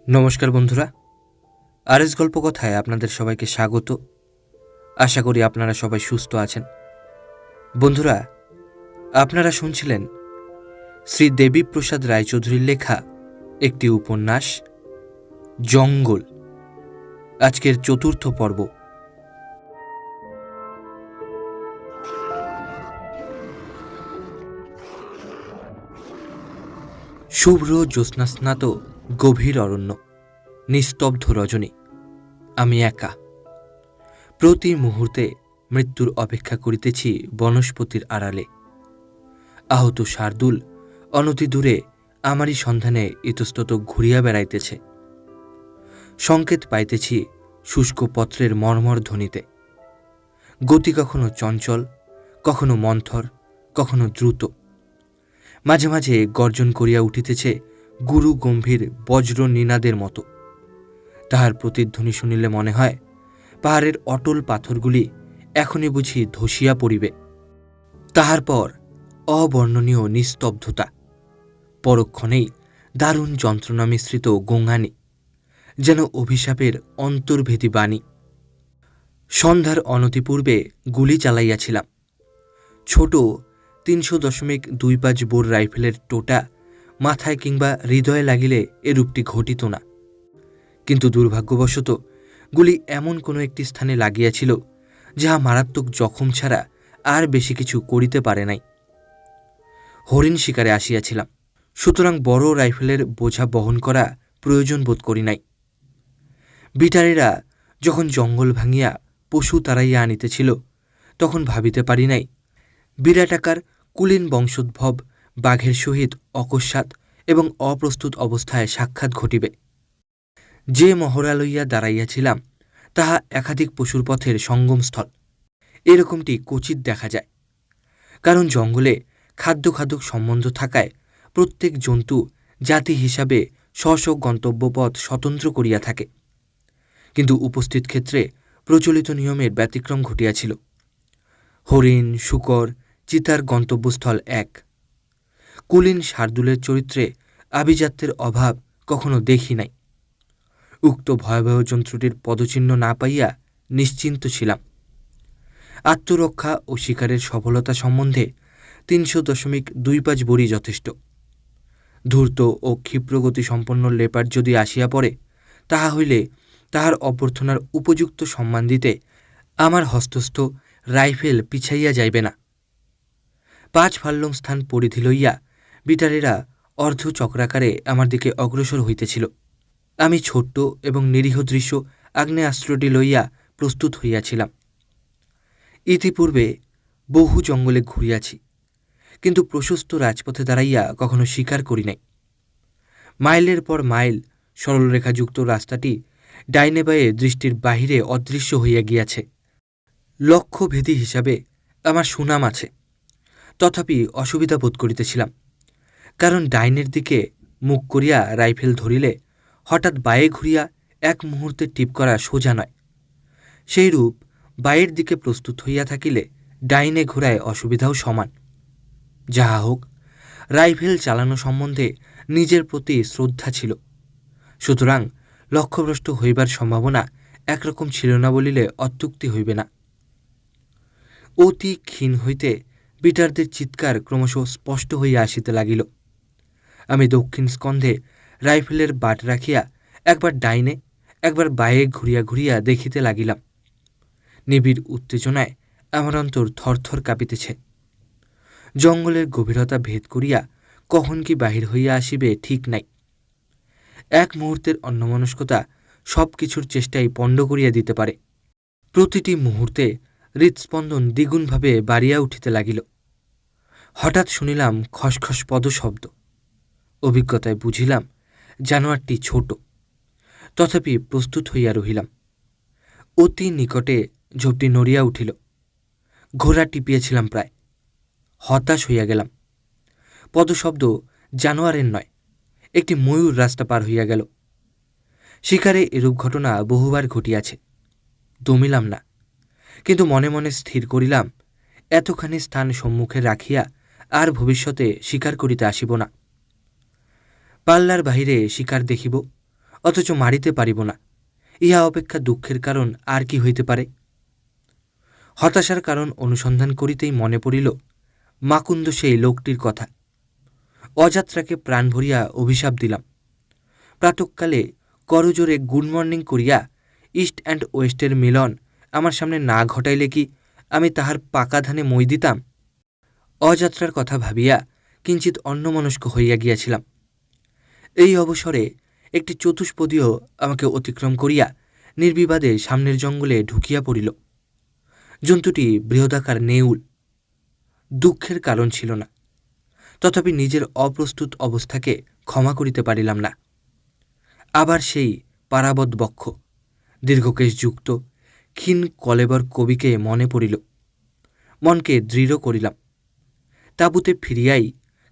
নমস্কার বন্ধুরা, আরএস গল্প কথায় আপনাদের সবাইকে স্বাগত। আশা করি আপনারা সবাই সুস্থ আছেন। বন্ধুরা, আপনারা শুনছিলেন শ্রী দেবীপ্রসাদ রায়চৌধুরীর লেখা একটি উপন্যাস জঙ্গল, আজকের চতুর্থ পর্ব। শুভ্র জ্যোৎস্নাস্নাত গভীর অরণ্য, নিস্তব্ধ রজনী। আমি একা, প্রতি মুহূর্তে মৃত্যুর অপেক্ষা করিতেছি বনস্পতির আড়ালে। আহত শার্দুল অনতি দূরে আমারই সন্ধানে ইতস্তত ঘুরিয়া বেড়াইতেছে। সংকেত পাইতেছি শুষ্ক পত্রের মর্মর ধ্বনিতে। গতি কখনো চঞ্চল, কখনো মন্থর, কখনো দ্রুত। মাঝে মাঝে গর্জন করিয়া উঠিতেছে গুরু গম্ভীর বজ্র নিনাদের মতো। তাহার প্রতিধ্বনি শুনিলে মনে হয় পাহাড়ের অটল পাথরগুলি এখনই বুঝি ধসিয়া পড়িবে। তাহার পর অবর্ণনীয় নিস্তব্ধতা, পরক্ষণেই দারুণ যন্ত্রণা মিশ্রিত গোঙানি, যেন অভিশাপের অন্তর্ভেদী বাণী। সন্ধ্যার অনতিপূর্বে গুলি চালাইয়াছিলাম। ছোট ৩০০.২৫ বোর রাইফেলের টোটা মাথায় কিংবা হৃদয়ে লাগিলে এরূপটি ঘটিত না, কিন্তু দুর্ভাগ্যবশত গুলি এমন কোনো একটি স্থানে লাগিয়াছিল যাহা মারাত্মক জখম ছাড়া আর বেশি কিছু করিতে পারে নাই। হরিণ শিকারে আসিয়াছিলাম, সুতরাং বড় রাইফেলের বোঝা বহন করা প্রয়োজন বোধ করি নাই। বিটারেরা যখন জঙ্গল ভাঙিয়া পশু তাড়াইয়া আনিতেছিল, তখন ভাবিতে পারি নাই বিরাটাকার কুলীন বংশোদ্ভব বাঘের সহিত অকস্মাৎ এবং অপ্রস্তুত অবস্থায় সাক্ষাৎ ঘটিবে। যে মহড়া লইয়া দাঁড়াইয়াছিলাম তাহা একাধিক পশুর পথের সঙ্গমস্থল। এরকমটি ক্বচিৎ দেখা যায়, কারণ জঙ্গলে খাদ্যখাদক সম্বন্ধ থাকায় প্রত্যেক জন্তু জাতি হিসাবে স্ব গন্তব্যপথ স্বতন্ত্র করিয়া থাকে। কিন্তু উপস্থিত ক্ষেত্রে প্রচলিত নিয়মের ব্যতিক্রম ঘটিয়াছিল। হরিণ, শূকর, চিতার গন্তব্যস্থল এক। কুলীন শার্দুলের চরিত্রে আভিজাত্যের অভাব কখনো দেখি নাই। উক্ত ভয়াবহ জন্তুটির পদচিহ্ন না পাইয়া নিশ্চিন্ত ছিলাম। আত্মরক্ষা ও শিকারের সফলতা সম্বন্ধে ৩০০.২৫ বড়ি যথেষ্ট। ধূর্ত ও ক্ষিপ্রগতি সম্পন্ন লেপার্ড যদি আসিয়া পড়ে, তাহা হইলে তাহার অভ্যর্থনার উপযুক্ত সম্মান দিতে আমার হস্তস্থ রাইফেল পিছাইয়া যাইবে না। ৫ ফার্লং স্থান পরিধি লইয়া বিটারেরা অর্ধচক্রাকারে আমার দিকে অগ্রসর হইতেছিল। আমি ছোট্ট এবং নিরীহ দৃশ্য আগ্নেয়াস্ত্রটি লইয়া প্রস্তুত হইয়াছিলাম। ইতিপূর্বে বহু জঙ্গলে ঘুরিয়াছি, কিন্তু প্রশস্ত রাজপথে দাঁড়াইয়া কখনো শিকার করি নাই। মাইলের পর মাইল সরলরেখাযুক্ত রাস্তাটি ডাইনে বায়ে দৃষ্টির বাহিরে অদৃশ্য হইয়া গিয়াছে। লক্ষ্যভেদী হিসাবে আমার সুনাম আছে, তথাপি অসুবিধা বোধ করিতেছিলাম, কারণ ডাইনের দিকে মুখ করিয়া রাইফেল ধরিলে হঠাৎ বায়ে ঘুরিয়া এক মুহূর্তে টিপ করা সোজা নয়। সেইরূপ বায়ের দিকে প্রস্তুত হইয়া থাকিলে ডাইনে ঘোরায় অসুবিধাও সমান। যাহা হোক, রাইফেল চালানো সম্বন্ধে নিজের প্রতি শ্রদ্ধা ছিল, সুতরাং লক্ষ্যভ্রষ্ট হইবার সম্ভাবনা একরকম ছিল না বলিলে অত্যুক্তি হইবে না। অতি ক্ষীণ হইতে বিটারদের চিৎকার ক্রমশ স্পষ্ট হইয়া আসিতে লাগিল। আমি দক্ষিণ স্কন্ধে রাইফেলের বাট রাখিয়া একবার ডাইনে একবার বায়ে ঘুরিয়া ঘুরিয়া দেখিতে লাগিলাম। নিবিড় উত্তেজনায় আমার অন্তর থরথর কাঁপিতেছে। জঙ্গলের গভীরতা ভেদ করিয়া কখন কি বাহির হইয়া আসিবে ঠিক নাই। এক মুহূর্তের অন্যমনস্কতা সব কিছুর চেষ্টাই পণ্ড করিয়া দিতে পারে। প্রতিটি মুহূর্তে হৃৎস্পন্দন দ্বিগুণভাবে বাড়িয়া উঠিতে লাগিল। হঠাৎ শুনিলাম খসখস পদশব্দ। অভিজ্ঞতায় বুঝিলাম জানোয়ারটি ছোট, তথাপি প্রস্তুত হইয়া রহিলাম। অতি নিকটে ঝোপটি নড়িয়া উঠিল। ঘোড়া টিপিয়াছিলাম প্রায়। হতাশ হইয়া গেলাম। পদশব্দ জানোয়ারের নয়, একটি ময়ূর রাস্তা পার হইয়া গেল। শিকারে এরূপ ঘটনা বহুবার ঘটিয়াছে, দমিলাম না, কিন্তু মনে মনে স্থির করিলাম এতখানি স্থান সম্মুখে রাখিয়া আর ভবিষ্যতে শিকার করিতে আসিব না। পাল্লার বাহিরে শিকার দেখিব, অথচ মারিতে পারিব না, ইহা অপেক্ষা দুঃখের কারণ আর কি হইতে পারে? হতাশার কারণ অনুসন্ধান করিতেই মনে পড়িল মাকুন্দ সেই লোকটির কথা। অযাত্রাকে প্রাণ ভরিয়া অভিশাপ দিলাম। প্রাতঃকালে করজোরে গুড মর্নিং করিয়া ইস্ট অ্যান্ড ওয়েস্টের মিলন আমার সামনে না ঘটাইলে কি আমি তাহার পাকা ধানে মই দিতাম? অযাত্রার কথা ভাবিয়া কিঞ্চিৎ অন্যমনস্ক হইয়া গিয়াছিলাম। এই অবসরে একটি চতুষ্পদীও আমাকে অতিক্রম করিয়া নির্বিবাদে সামনের জঙ্গলে ঢুকিয়া পড়িল। জন্তুটি বৃহদাকার নেউল। দুঃখের কারণ ছিল না, তথাপি নিজের অপ্রস্তুত অবস্থাকে ক্ষমা করিতে পারিলাম না। আবার সেই পারাবত বক্ষ, দীর্ঘকেশযুক্ত ক্ষীণ কলেবর কবিকে মনে পড়িল। মনকে দৃঢ় করিলাম, তাঁবুতে ফিরিয়াই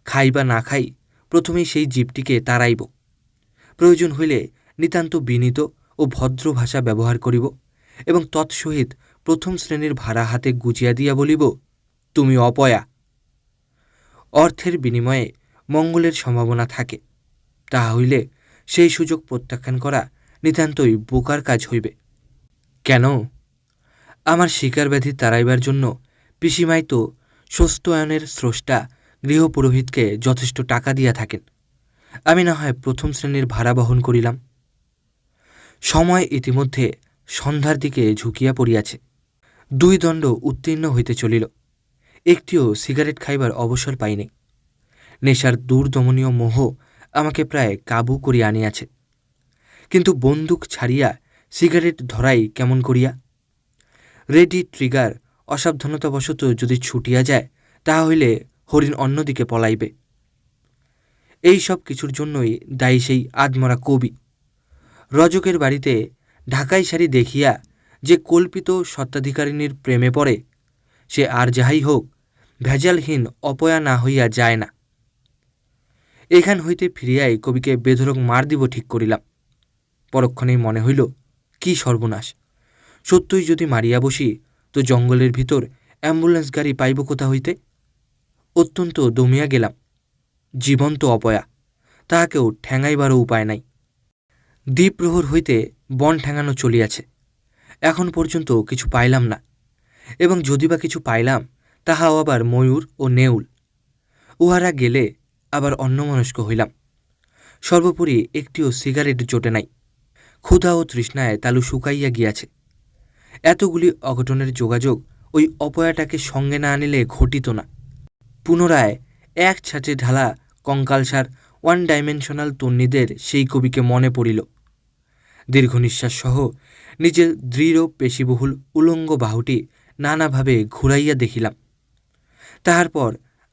খাই বা না খাই প্রথমেই সেই জীবটিকে তাড়াইব। প্রয়োজন হইলে নিতান্ত বিনীত ও ভদ্র ভাষা ব্যবহার করিব এবং তৎসহিত প্রথম শ্রেণীর ভাড়া হাতে গুজিয়া দিয়া বলিব, তুমি অপয়া। অর্থের বিনিময়ে মঙ্গলের সম্ভাবনা থাকে, তাহা হইলে সেই সুযোগ প্রত্যাখ্যান করা নিতান্তই বোকার কাজ হইবে। কেন? আমার শিকারব্যাধি তাড়াইবার জন্য পিসিমাই তো স্বস্ত্যায়নের স্রষ্টা গৃহপুরোহিতকে যথেষ্ট টাকা দিয়া থাকেন। আমি না হয় প্রথম শ্রেণীর ভাড়া বহন করিলাম। সময় ইতিমধ্যে সন্ধ্যার দিকে ঝুঁকিয়া পড়িয়াছে। 2 দণ্ড উত্তীর্ণ হইতে চলিল। একটিও সিগারেট খাইবার অবসর পাইনি। নেশার দুর্দমনীয় মোহ আমাকে প্রায় কাবু করিয়া আনিয়াছে। কিন্তু বন্দুক ছাড়িয়া সিগারেট ধরাই কেমন করিয়া? রেডি ট্রিগার অসাবধানতাবশত যদি ছুটিয়া যায়, তাহা হইলে হরিণ অন্যদিকে পলাইবে। এই সব কিছুর জন্যই দায়ী সেই আদমরা কবি। রজকের বাড়িতে ঢাকাই শাড়ি দেখিয়া যে কল্পিত স্বত্বাধিকারিণীর প্রেমে পড়ে, সে আর যাহাই হোক ভেজালহীন অপয়া না হইয়া যায় না। এখান হইতে ফিরিয়াই কবিকে বেধড়ক মার দিব ঠিক করিলাম। পরক্ষণেই মনে হইল, কি সর্বনাশ! সত্যই যদি মারিয়া বসি তো জঙ্গলের ভিতর অ্যাম্বুলেন্স গাড়ি পাইব কোথা হইতে? অত্যন্ত দমিয়া গেলাম। জীবন্ত অপয়া, তাহাকেও ঠ্যাঙাইবারও উপায় নাই। দ্বীপ্রহর হইতে বন ঠ্যাঙানো চলিয়াছে, এখন পর্যন্ত কিছু পাইলাম না, এবং যদি বা কিছু পাইলাম তাহাও আবার ময়ূর ও নেউল। উহারা গেলে আবার অন্যমনস্ক হইলাম। সর্বোপরি একটিও সিগারেট জোটে নাই। ক্ষুধা ও তৃষ্ণায় তালু শুকাইয়া গিয়াছে। এতগুলি অঘটনের যোগাযোগ ওই অপয়াটাকে সঙ্গে না আনিলে ঘটিত না। পুনরায় এক ছাঁচে ঢালা কঙ্কালসার 1 ডাইমেনশনাল তন্বীদের সেই কবিকে মনে পড়িল। দীর্ঘ নিঃশ্বাস সহ নিজের দৃঢ় পেশিবহুল উলঙ্গ বাহুটি নানাভাবে ঘুরাইয়া দেখিলাম। তাহার পর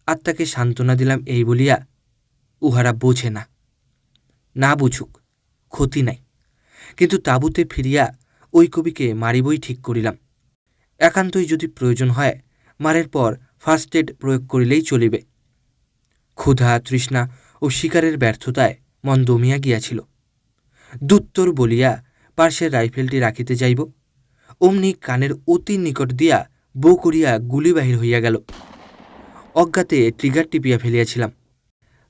আত্মাকে সান্ত্বনা দিলাম এই বলিয়া, উহারা বোঝে না, না বুঝুক, ক্ষতি নাই। কিন্তু তাঁবুতে ফিরিয়া ওই কবিকে মারিবই ঠিক করিলাম। একান্তই যদি প্রয়োজন হয় মারের পর ফার্স্ট এড প্রয়োগ করিলেই চলিবে। ক্ষুধা, তৃষ্ণা ও শিকারের ব্যর্থতায় মন দমিয়া গিয়াছিল। দুত্তর বলিয়া পার্শ্বের রাইফেলটি রাখিতে যাইব, অমনি কানের অতি নিকট দিয়া বো করিয়া গুলি বাহির হইয়া গেল। অজ্ঞাতে ট্রিগার টিপিয়া ফেলিয়াছিলাম।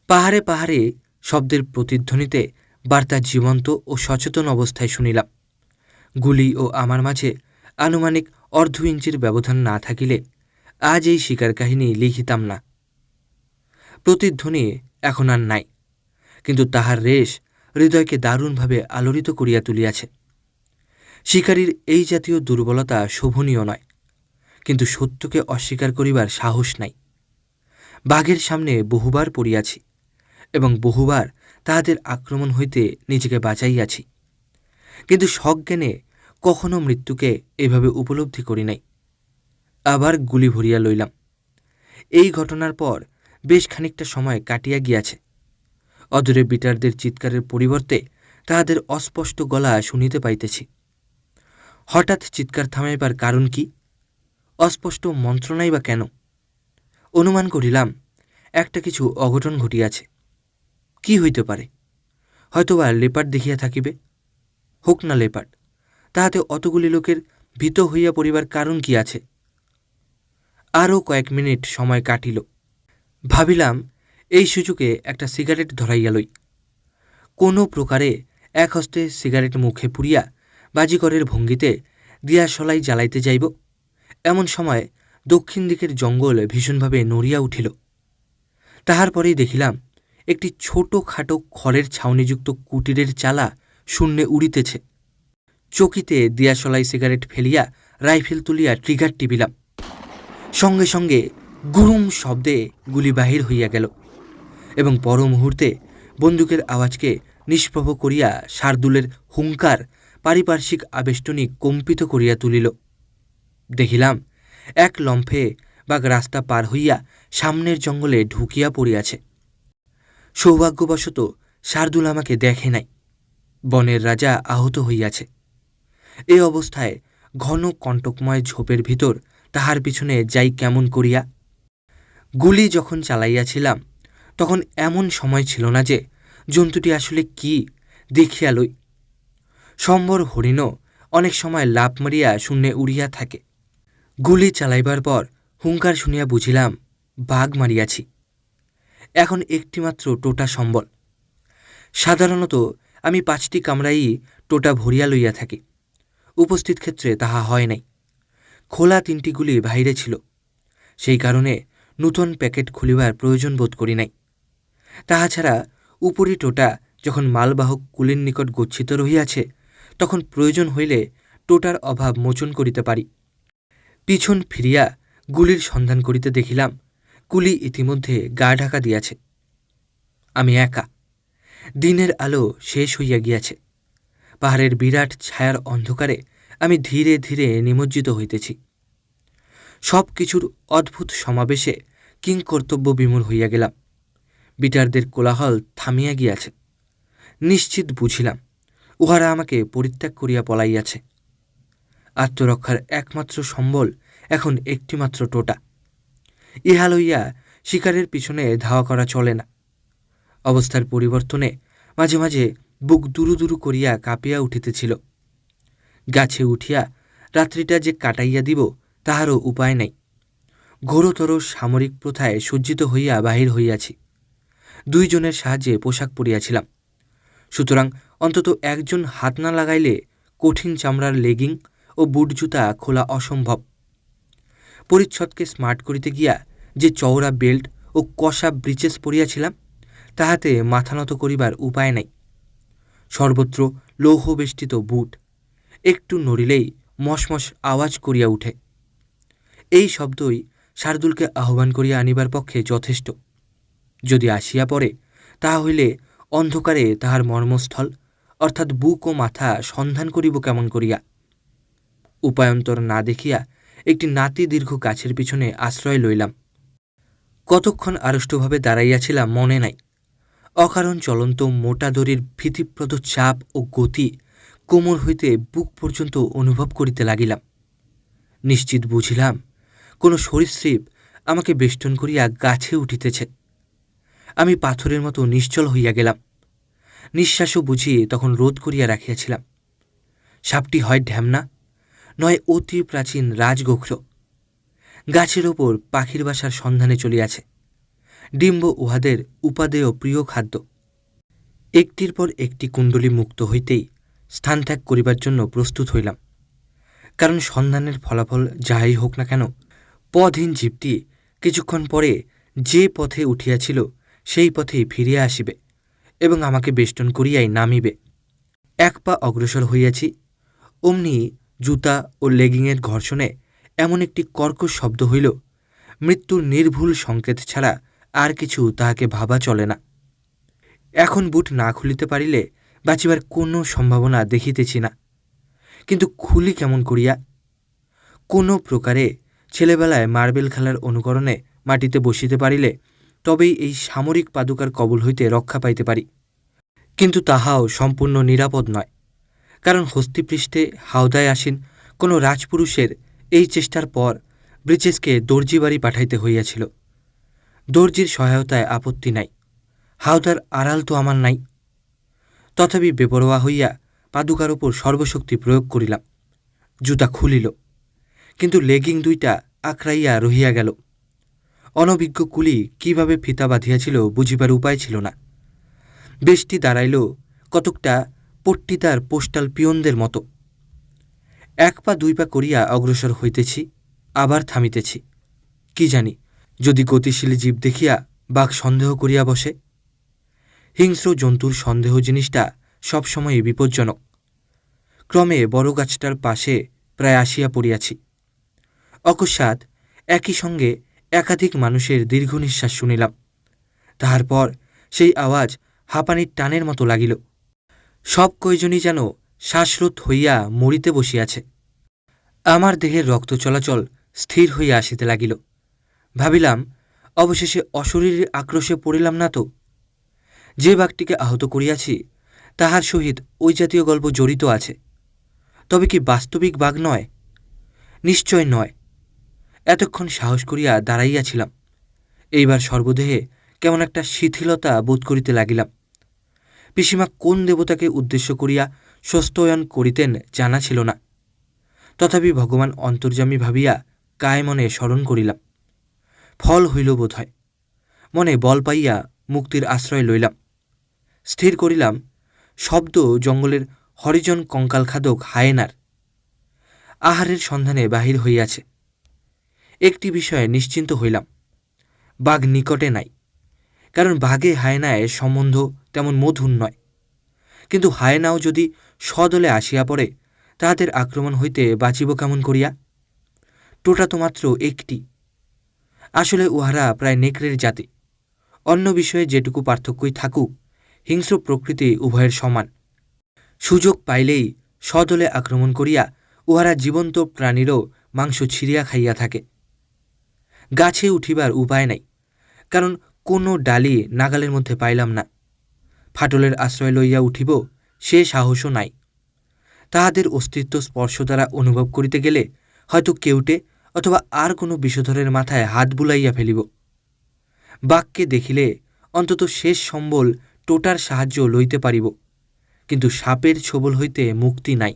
পাহাড়ে পাহাড়ে শব্দের প্রতিধ্বনিতে বার্তা জীবন্ত ও সচেতন অবস্থায় শুনিলাম। গুলি ও আমার মাঝে আনুমানিক অর্ধ ইঞ্চির ব্যবধান না থাকিলে আজ এই শিকার কাহিনী লিখিতাম না। প্রতিধ্বনি এখন আর নাই, কিন্তু তাহার রেশ হৃদয়কে দারুণভাবে আলোড়িত করিয়া তুলিয়াছে। শিকারীর এই জাতীয় দুর্বলতা শোভনীয় নয়, কিন্তু সত্যকে অস্বীকার করিবার সাহস নাই। বাঘের সামনে বহুবার পড়িয়াছি এবং বহুবার তাহাদের আক্রমণ হইতে নিজেকে বাঁচাইয়াছি, কিন্তু সজ্ঞানে কখনো মৃত্যুকে এভাবে উপলব্ধি করি নাই। আবার গুলি ভরিয়া লইলাম। এই ঘটনার পর বেশ খানিকটা সময় কাটিয়া গিয়াছে। অদূরে বিটারদের চিৎকারের পরিবর্তে তাহাদের অস্পষ্ট গলা শুনিতে পাইতেছি। হঠাৎ চিৎকার থামাইবার কারণ কি? অস্পষ্ট মন্ত্রণাই বা কেন? অনুমান করিলাম একটা কিছু অঘটন ঘটিয়াছে। কি হইতে পারে? হয়তোবা লেপার্ড দেখিয়া থাকিবে। হোক না লেপার্ড, তাহাতে অতগুলি লোকের ভীত হইয়া পড়িবার কারণ কি আছে? আরও কয়েক মিনিট সময় কাটিল। ভাবিলাম এই সুযোগে একটা সিগারেট ধরাইয়া লই। কোনো প্রকারে এক হস্তে সিগারেট মুখে পুড়িয়া বাজিকরের ভঙ্গিতে দিয়াশলাই জ্বালাইতে যাইব, এমন সময় দক্ষিণ দিকের জঙ্গল ভীষণভাবে নড়িয়া উঠিল। তাহার পরেই দেখিলাম একটি ছোট খাটো খড়ের ছাউনিযুক্ত কুটিরের চালা শূন্যে উড়িতেছে। চকিতে দিয়াশলাই সিগারেট ফেলিয়া রাইফেল তুলিয়া ট্রিগার টিপিলাম। সঙ্গে সঙ্গে গুরুম শব্দে গুলি বাহির হইয়া গেল এবং পর মুহূর্তে বন্দুকের আওয়াজকে নিষ্প্রভ করিয়া শার্দুলের হুঙ্কার পারিপার্শ্বিক আবেষ্টনী কম্পিত করিয়া তুলিল। দেখিলাম এক লম্ফে বাঘ রাস্তা পার হইয়া সামনের জঙ্গলে ঢুকিয়া পড়িয়াছে। সৌভাগ্যবশত শার্দুল আমাকে দেখে নাই। বনের রাজা আহত হইয়াছে। এ অবস্থায় ঘন কণ্টকময় ঝোপের ভিতর তাহার পিছনে যাই কেমন করিয়া। গুলি যখন চালাইয়াছিলাম তখন এমন সময় ছিল না যে জন্তুটি আসলে কি দেখিয়া লই। সম্বর হরিণও অনেক সময় লাফ মারিয়া শূন্যে উড়িয়া থাকে। গুলি চালাইবার পর হুঙ্কার শুনিয়া বুঝিলাম বাঘ মারিয়াছি। এখন একটিমাত্র টোটা সম্বল। সাধারণত আমি 5টি কামড়াই টোটা ভরিয়া লইয়া থাকি। উপস্থিত ক্ষেত্রে তাহা হয় নাই। খোলা 3টি গুলি বাহিরে ছিল। সেই কারণে নূতন প্যাকেট খুলিবার প্রয়োজন বোধ করি নাই। তাহা ছাড়া উপরি টোটা যখন মালবাহক কুলির নিকট গচ্ছিত রহিয়াছে তখন প্রয়োজন হইলে টোটার অভাব মোচন করিতে পারি। পিছন ফিরিয়া গুলির সন্ধান করিতে দেখিলাম কুলি ইতিমধ্যে গা ঢাকা দিয়াছে। আমি একা। দিনের আলো শেষ হইয়া গিয়াছে। পাহাড়ের বিরাট ছায়ার অন্ধকারে আমি ধীরে ধীরে নিমজ্জিত হইতেছি। সব কিছুর অদ্ভুত সমাবেশে কিংকর্তব্য বিমূঢ় হইয়া গেলাম। বিটারদের কোলাহল থামিয়া গিয়াছে। নিশ্চিত বুঝিলাম উহারা আমাকে পরিত্যাগ করিয়া পলাইয়াছে। আত্মরক্ষার একমাত্র সম্বল এখন একটিমাত্র টোটা। ইহা লইয়া শিকারের পিছনে ধাওয়া করা চলে না। অবস্থার পরিবর্তনে মাঝে মাঝে বুক দুরু দুরু করিয়া কাঁপিয়া উঠিতেছিল। গাছে উঠিয়া রাত্রিটা যে কাটাইয়া দিব তাহারও উপায় নাই। ঘোরতর সামরিক প্রথায় সজ্জিত হইয়া বাহির হইয়াছি। 2 জনের সাহায্যে পোশাক পরিয়াছিলাম। সুতরাং অন্তত একজন হাত না লাগাইলে কঠিন চামড়ার লেগিং ও বুট জুতা খোলা অসম্ভব। পরিচ্ছদকে স্মার্ট করিতে গিয়া যে চওড়া বেল্ট ও কষা ব্রিচেস পরিয়াছিলাম তাহাতে মাথা নত করিবার উপায় নাই। সর্বত্র লৌহবেষ্টিত বুট, একটু নড়িলেই মশমশ আওয়াজ করিয়া উঠে। এই শব্দই শার্দুলকে আহ্বান করিয়া আনিবার পক্ষে যথেষ্ট। যদি আসিয়া পড়ে তাহা হইলে অন্ধকারে তাহার মর্মস্থল অর্থাৎ বুক ও মাথা সন্ধান করিব কেমন করিয়া। উপায়ন্তর না দেখিয়া একটি নাতি দীর্ঘ গাছের পিছনে আশ্রয় লইলাম। কতক্ষণ আড়ষ্টভাবে দাঁড়াইয়াছিলাম মনে নাই। অকারণ চলন্ত মোটা দড়ির ভীতিপ্রদ চাপ ও গতি কোমর হইতে বুক পর্যন্ত অনুভব করিতে লাগিলাম। নিশ্চিত বুঝিলাম কোনো সরীসৃপ আমাকে বেষ্টন করিয়া গাছে উঠিতেছে। আমি পাথরের মতো নিশ্চল হইয়া গেলাম। নিঃশ্বাসও বুঝিয়ে তখন রোধ করিয়া রাখিয়াছিলাম। সাপটি হয় ঢ্যামনা, নয় অতি প্রাচীন রাজগোখ্র। গাছের ওপর পাখির বাসার সন্ধানে চলিয়াছে। ডিম্ব উহাদের উপাদেয় প্রিয় খাদ্য। একটির পর একটি কুণ্ডলী মুক্ত হইতেই স্থান ত্যাগ করিবার জন্য প্রস্তুত হইলাম। কারণ সন্ধানের ফলাফল যাহাই হোক না কেন, পথহীন জীবটি কিছুক্ষণ পরে যে পথে উঠিয়াছিল সেই পথেই ফিরিয়া আসিবে এবং আমাকে বেষ্টন করিয়াই নামিবে। 1 পা অগ্রসর হইয়াছি, অমনি জুতা ও লেগিংয়ের ঘর্ষণে এমন একটি কর্কশ শব্দ হইল, মৃত্যুর নির্ভুল সংকেত ছাড়া আর কিছু তাহাকে ভাবা চলে না। এখন বুট না খুলিতে পারিলে বাঁচিবার কোনো সম্ভাবনা দেখিতেছি না। কিন্তু খুলি কেমন করিয়া? কোনো প্রকারে ছেলেবেলায় মার্বেল খেলার অনুকরণে মাটিতে বসিতে পারিলে তবেই এই সামরিক পাদুকার কবল হইতে রক্ষা পাইতে পারি। কিন্তু তাহাও সম্পূর্ণ নিরাপদ নয়। কারণ হস্তিপৃষ্ঠে হাওদায় আসীন কোনো রাজপুরুষের এই চেষ্টার পর ব্রিচেসকে দর্জি বাড়ি পাঠাইতে হইয়াছিল। দর্জির সহায়তায় আপত্তি নাই, হাওদার আড়াল তো আমার নাই। তথাপি বেপরোয়া হইয়া পাদুকার ওপর সর্বশক্তি প্রয়োগ করিলাম। জুতা খুলিল, কিন্তু লেগিং 2টা আঁকড়াইয়া রহিয়া গেল। অনভিজ্ঞ কুলি কিভাবে ফিতা বাঁধিয়াছিল বুঝিবার উপায় ছিল না। বেশটি দাঁড়াইল কতকটা পট্টিদার পোস্টাল পিয়নদের মতো। 1 পা 2 পা করিয়া অগ্রসর হইতেছি, আবার থামিতেছি। কি জানি, যদি গতিশীল জীব দেখিয়া বাঘ সন্দেহ করিয়া বসে। হিংস্র জন্তুর সন্দেহ জিনিসটা সবসময়ই বিপজ্জনক। ক্রমে বড় গাছটার পাশে প্রায় আসিয়া পড়িয়াছি। অকস্মাৎ একই সঙ্গে একাধিক মানুষের দীর্ঘ নিঃশ্বাস শুনিলাম। তাহার পর সেই আওয়াজ হাঁপানির টানের মতো লাগিল। সব কয়জনই যেন শ্বাসরোধ হইয়া মরিতে বসিয়াছে। আমার দেহের রক্ত চলাচল স্থির হইয়া আসিতে লাগিল। ভাবিলাম, অবশেষে অশরীরের আক্রোশে পড়িলাম না তো। যে বাঘটিকে আহত করিয়াছি তাহার সহিত ওই জাতীয় গল্প জড়িত আছে। তবে কি বাস্তবিক বাঘ নয়? নিশ্চয় নয়। এতক্ষণ সাহস করিয়া দাঁড়াইয়াছিলাম। এইবার সর্বদেহে কেমন একটা শিথিলতা বোধ করিতে লাগিলাম। পিসিমা কোন দেবতাকে উদ্দেশ্য করিয়া স্বস্তয়ন করিতেন জানা ছিল না। তথাপি ভগবান অন্তর্যামী ভাবিয়া কায় মনে স্মরণ করিলাম। ফল হইল বোধ হয়। মনে বল পাইয়া মুক্তির আশ্রয় লইলাম। স্থির করিলাম, শব্দ জঙ্গলের হরিজন কঙ্কালখাদক হায়েনার। আহারের সন্ধানে বাহির হইয়াছে। একটি বিষয়ে নিশ্চিন্ত হইলাম, বাঘ নিকটে নাই। কারণ বাঘে হায়েনায় সম্বন্ধ তেমন মধুর নয়। কিন্তু হায়েনাও যদি সদলে আসিয়া পড়ে, তাহাদের আক্রমণ হইতে বাঁচিব কেমন করিয়া? টোটা তো মাত্র একটি। আসলে উহারা প্রায় নেকড়ের জাতি। অন্য বিষয়ে যেটুকু পার্থক্যই থাকুক, হিংস্র প্রকৃতি উভয়ের সমান। সুযোগ পাইলেই সদলে আক্রমণ করিয়া উহারা জীবন্ত প্রাণীরও মাংস ছিঁড়িয়া খাইয়া থাকে। গাছে উঠিবার উপায় নাই, কারণ কোনো ডালি নাগালের মধ্যে পাইলাম না। ফাটলের আশ্রয় লইয়া উঠিব, সে সাহসও নাই। তাহাদের অস্তিত্ব স্পর্শ দ্বারা অনুভব করিতে গেলে হয়তো কেউটে অথবা আর কোনো বিষধরের মাথায় হাত বুলাইয়া ফেলিব। বাঘকে দেখিলে অন্তত শেষ সম্বল টোটার সাহায্য লইতে পারিব, কিন্তু সাপের ছোবল হইতে মুক্তি নাই।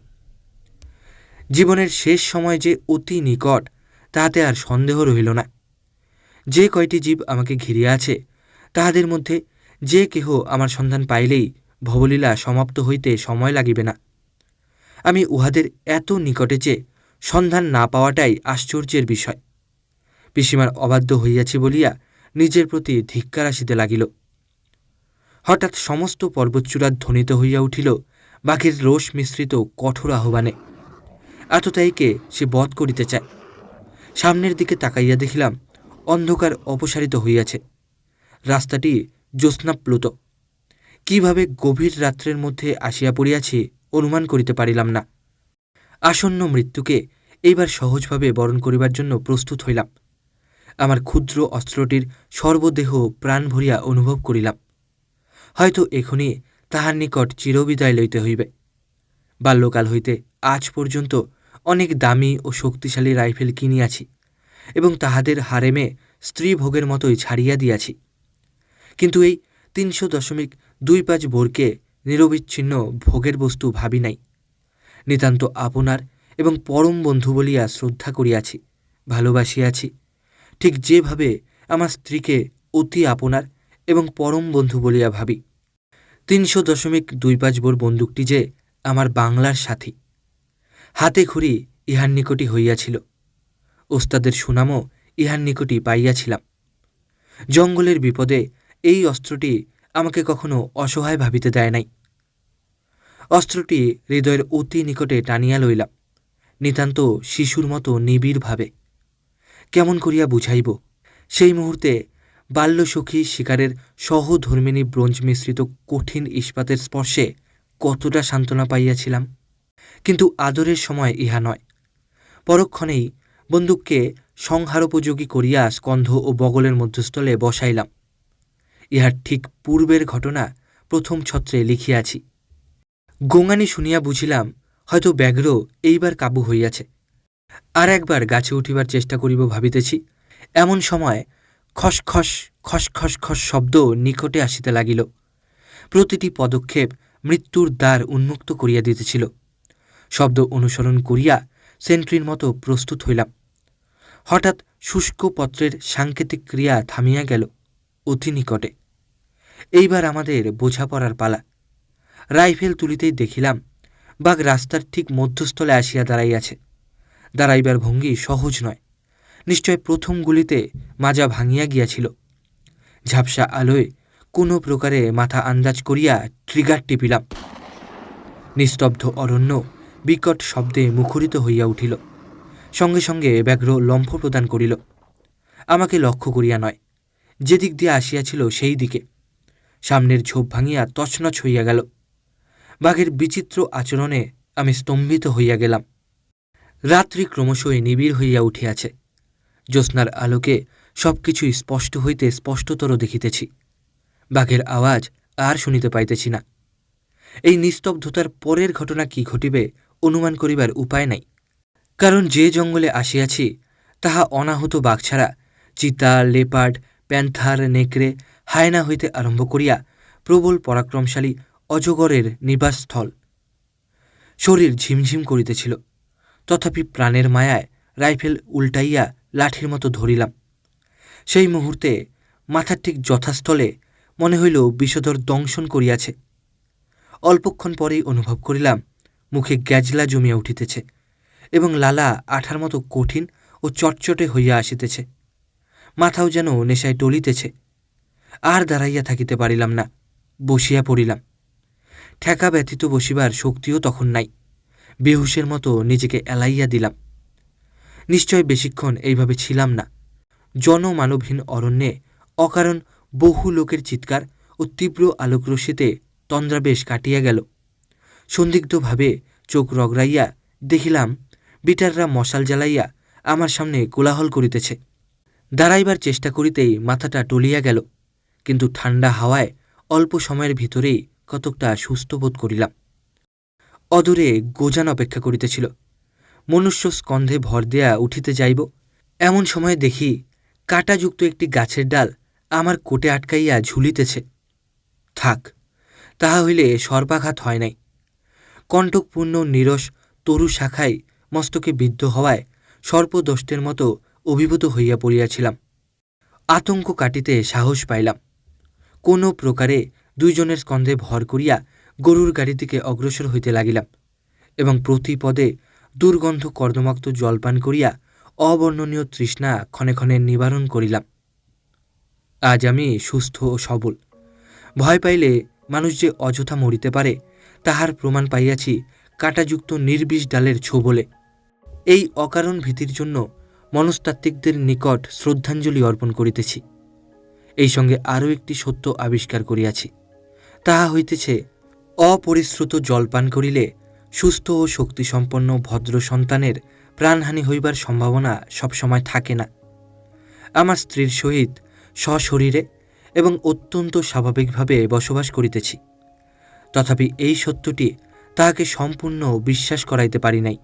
জীবনের শেষ সময় যে অতি নিকট, তাহাতে আর সন্দেহ রহিল না। যে কয়টি জীব আমাকে ঘিরিয়া আছে, তাহাদের মধ্যে যে কেহ আমার সন্ধান পাইলেই ভবলীলা সমাপ্ত হইতে সময় লাগিবে না। আমি উহাদের এত নিকটে যে সন্ধান না পাওয়াটাই আশ্চর্যের বিষয়। পিসিমার অবাধ্য হইয়াছি বলিয়া নিজের প্রতি ধিক্কার আসিতে লাগিল। হঠাৎ সমস্ত পর্বতচূড়া ধ্বনিত হইয়া উঠিল বাঘের রোষ মিশ্রিত কঠোর আহ্বানে। এতটাইকে সে বধ করিতে চায়। সামনের দিকে তাকাইয়া দেখিলাম অন্ধকার অপসারিত হইয়াছে। রাস্তাটি জ্যোৎস্নাপ্লুত। কিভাবে গভীর রাত্রের মধ্যে আসিয়া পড়িয়াছি অনুমান করিতে পারিলাম না। আসন্ন মৃত্যুকে এইবার সহজভাবে বরণ করিবার জন্য প্রস্তুত হইলাম। আমার ক্ষুদ্র অস্ত্রটির সর্বদেহ প্রাণ ভরিয়া অনুভব করিলাম। হয়তো এখনই তাহার নিকট চিরবিদায় লইতে হইবে। বাল্যকাল হইতে আজ পর্যন্ত অনেক দামি ও শক্তিশালী রাইফেল কিনিয়াছি এবং তাহাদের হারেমে স্ত্রী ভোগের মতোই ছাড়িয়া দিয়াছি। কিন্তু এই ৩০০.২৫ বোরকে নিরবিচ্ছিন্ন ভোগের বস্তু ভাবি নাই। নিতান্ত আপনার এবং পরম বন্ধু বলিয়া শ্রদ্ধা করিয়াছি, ভালোবাসিয়াছি, ঠিক যেভাবে আমার স্ত্রীকে অতি আপনার এবং পরম বন্ধু বলিয়া ভাবি। ৩০০.২৫ বোর বন্দুকটি যে আমার বাংলার সাথী। হাতে খড়ি ইহার নিকটই হইয়াছিল। ওস্তাদের সুনামও ইহার নিকটই পাইয়াছিলাম। জঙ্গলের বিপদে এই অস্ত্রটি আমাকে কখনো অসহায় ভাবিতে দেয় নাই। অস্ত্রটি হৃদয়ের অতি নিকটে টানিয়া লইলাম, নিতান্ত শিশুর মতো নিবিড়ভাবে। কেমন করিয়া বুঝাইব? সেই মুহূর্তে বাল্যসখী শিকারের সহধর্মিণী ব্রোঞ্জ মিশ্রিত কঠিন ইস্পাতের স্পর্শে কতটা সান্ত্বনা পাইয়াছিলাম। কিন্তু আদরের সময় ইহা নয়। পরক্ষণেই বন্দুককে সংহারোপযোগী করিয়া স্কন্ধ ও বগলের মধ্যস্থলে বসাইলাম। ইহার ঠিক পূর্বের ঘটনা প্রথম ছত্রে লিখিয়াছি। গোঙানি শুনিয়া বুঝিলাম হয়তো ব্যাঘ্র এইবার কাবু হইয়াছে। আর একবার গাছে উঠিবার চেষ্টা করিব ভাবিতেছি, এমন সময় খসখস খসখস খস শব্দ নিকটে আসিতে লাগিল। প্রতিটি পদক্ষেপ মৃত্যুর দ্বার উন্মুক্ত করিয়া দিতেছিল। শব্দ অনুসরণ করিয়া সেন্ট্রির মতো প্রস্তুত হইলাম। হঠাৎ শুষ্ক পত্রের সাংকেতিক ক্রিয়া থামিয়া গেল অতি নিকটে। এইবার আমাদের বোঝাপড়ার পালা। রাইফেল তুলিতেই দেখিলাম বাঘ রাস্তার ঠিক মধ্যস্থলে আসিয়া দাঁড়াইয়াছে। দাঁড়াইবার ভঙ্গি সহজ নয়। নিশ্চয় প্রথম গুলিতে মাজা ভাঙিয়া গিয়াছিল। ঝাপসা আলোয় কোনো প্রকারে মাথা আন্দাজ করিয়া ট্রিগার টিপিলাম। নিস্তব্ধ অরণ্য বিকট শব্দে মুখরিত হইয়া উঠিল। সঙ্গে সঙ্গে ব্যাঘ্র লম্ফ প্রদান করিল। আমাকে লক্ষ্য করিয়া নয়, যেদিক দিয়ে আসিয়াছিল সেই দিকে। সামনের ঝোপ ভাঙিয়া তছনছ হইয়া গেল। বাঘের বিচিত্র আচরণে আমি স্তম্ভিত হইয়া গেলাম। রাত্রি ক্রমশই নিবিড় হইয়া উঠিয়াছে। জ্যোৎস্নার আলোকে সব কিছুই স্পষ্ট হইতে স্পষ্টতর দেখিতেছি। বাঘের আওয়াজ আর শুনিতে পাইতেছি না। এই নিস্তব্ধতার পরের ঘটনা কি ঘটিবে অনুমান করিবার উপায় নাই। কারণ যে জঙ্গলে আসিয়াছি তাহা অনাহত বাঘ ছাড়া চিতা, লেপার্ড, প্যান্থার, নেকড়ে, হায়না হইতে আরম্ভ করিয়া প্রবল পরাক্রমশালী অজগরের নিবাসস্থল। শরীর ঝিমঝিম করিতেছিল, তথাপি প্রাণের মায়ায় রাইফেল উল্টাইয়া লাঠির মতো ধরিলাম। সেই মুহূর্তে মাথার ঠিক যথাস্থলে মনে হইল বিষধর দংশন করিয়াছে। অল্পক্ষণ পরেই অনুভব করিলাম মুখে গ্যাজলা জমিয়া উঠিতেছে এবং লালা আঠার মতো কঠিন ও চটচটে হইয়া আসিতেছে। মাথাও যেন নেশায় টলিতেছে। আর দাঁড়াইয়া থাকিতে পারিলাম না, বসিয়া পড়িলাম। ঠেকা ব্যতীত বসিবার শক্তিও তখন নাই। বেহুশের মতো নিজেকে এলাইয়া দিলাম। নিশ্চয় বেশিক্ষণ এইভাবে ছিলাম না। জনমানবহীন অরণ্যে অকারণ বহু লোকের চিৎকার ও তীব্র আলোকরশ্মিতে তন্দ্রাবেশ কাটিয়া গেল। সন্দিগ্ধভাবে চোখ রগড়াইয়া দেখিলাম বিটাররা মশাল জ্বালাইয়া আমার সামনে কোলাহল করিতেছে। দাঁড়াইবার চেষ্টা করিতেই মাথাটা টলিয়া গেল, কিন্তু ঠান্ডা হাওয়ায় অল্প সময়ের ভিতরেই কতকটা সুস্থ বোধ করিলাম। অদূরে গোজান অপেক্ষা করিতেছিল। মনুষ্য স্কন্ধে ভর দেয়া উঠিতে যাইব, এমন সময় দেখি কাঁটাযুক্ত একটি গাছের ডাল আমার কোটে আটকাইয়া ঝুলিতেছে। থাক, তাহা হইলে সর্পাঘাত হয় নাই। কণ্টকপূর্ণ নিরস তরু শাখায় মস্তকে বিদ্ধ হওয়ায় সর্পদষ্টের মতো অভিভূত হইয়া পড়িয়াছিলাম। আতঙ্ক কাটিতে সাহস পাইলাম। কোনো প্রকারে দুইজনের স্কন্ধে ভর করিয়া গরুর গাড়ির দিকে অগ্রসর হইতে লাগিলাম এবং প্রতি পদে দুর্গন্ধ কর্দমাক্ত জলপান করিয়া অবর্ণনীয় তৃষ্ণা ক্ষণে ক্ষণে নিবারণ করিলাম। আজ আমি সুস্থ ও সবল। ভয় পাইলে মানুষ যে অযথা মরিতে পারে তাহার প্রমাণ পাইয়াছি কাঁটাযুক্ত নির্বিষ ডালের ছোবলে। এই অকারণ ভীতির জন্য মনস্তাত্ত্বিকদের নিকট শ্রদ্ধাঞ্জলি অর্পণ করিতেছি। এই সঙ্গে আরও একটি সত্য আবিষ্কার করিয়াছি। তাহা হইতেছে, অপরিশ্রুত জলপান করিলে সুস্থ ও শক্তিসম্পন্ন ভদ্র সন্তানের প্রাণহানি হইবার সম্ভাবনা সবসময় থাকে না। আমার স্ত্রীর সহিত সশরীরে এবং অত্যন্ত স্বাভাবিকভাবে বসবাস করিতেছি, তথাপি এই সত্যটি তাহাকে সম্পূর্ণ বিশ্বাস করাইতে পারি নাই।